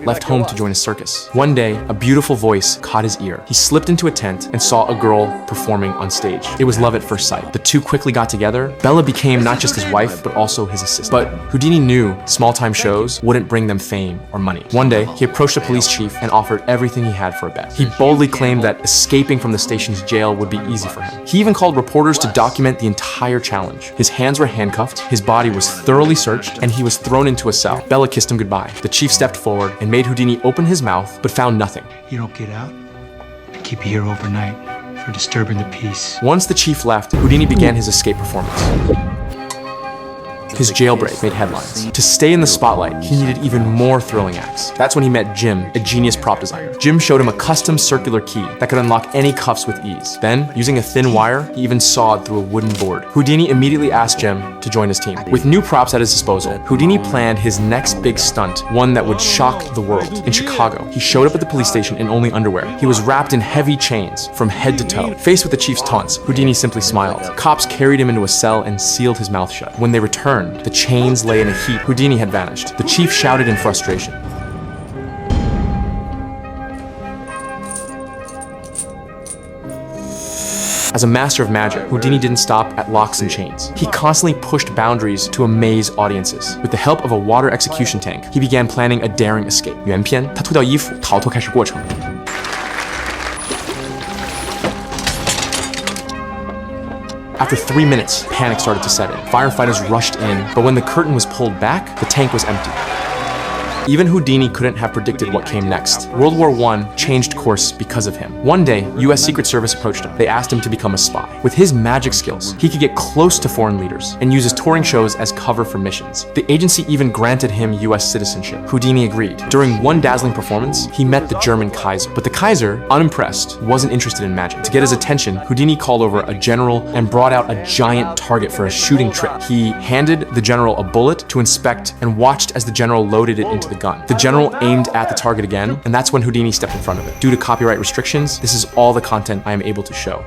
left home to join a circus. One day, a beautiful voice caught his ear. He slipped into a tent and saw a girl performing on stage. It was love at first sight. The two quickly got together. Bella became not just his wife, but also his assistant. But Houdini knew small-time shows wouldn't bring them fame or money. One day, he approached a police chief and offered everything he had for a bet. He boldly claimed that escaping from the station's jail would be easy for him. He even called reporters to document the entire challenge. His hands were handcuffed, his body was thoroughly searched, and he was thrown into a cell. Bella kissed him goodbye. The chief stepped forward and made Houdini open his mouth, but found nothing. You don't get out, I keep you here overnight for disturbing the peace. Once the chief left, Houdini began his escape performance. His jailbreak made headlines. To stay in the spotlight, he needed even more thrilling acts. That's when he met Jim, a genius prop designer. Jim showed him a custom circular key that could unlock any cuffs with ease. Then, using a thin wire, he even sawed through a wooden board. Houdini immediately asked Jim to join his team. With new props at his disposal, Houdini planned his next big stunt, one that would shock the world. In Chicago, he showed up at the police station in only underwear. He was wrapped in heavy chains from head to toe. Faced with the chief's taunts, Houdini simply smiled. Cops carried him into a cell and sealed his mouth shut. When they returned, the chains lay in a heap. Houdini had vanished. The chief shouted in frustration. As a master of magic, Houdini didn't stop at locks and chains. He constantly pushed boundaries to amaze audiences. With the help of a water execution tank, he began planning a daring escape. 原篇，他脱掉衣服，逃脱开始过程。After 3 minutes, panic started to set in. Firefighters rushed in, but when the curtain was pulled back, the tank was empty. Even Houdini couldn't have predicted what came next. World War I changed course because of him. One day, US Secret Service approached him. They asked him to become a spy. With his magic skills, he could get close to foreign leaders and use his touring shows as cover for missions. The agency even granted him US citizenship. Houdini agreed. During one dazzling performance, he met the German Kaiser. But the Kaiser, unimpressed, wasn't interested in magic. To get his attention, Houdini called over a general and brought out a giant target for a shooting trick. He handed the general a bullet to inspect and watched as the general loaded it into the gun. The general aimed at the target again, and that's when Houdini stepped in front of it. Due to copyright restrictions, this is all the content I am able to show.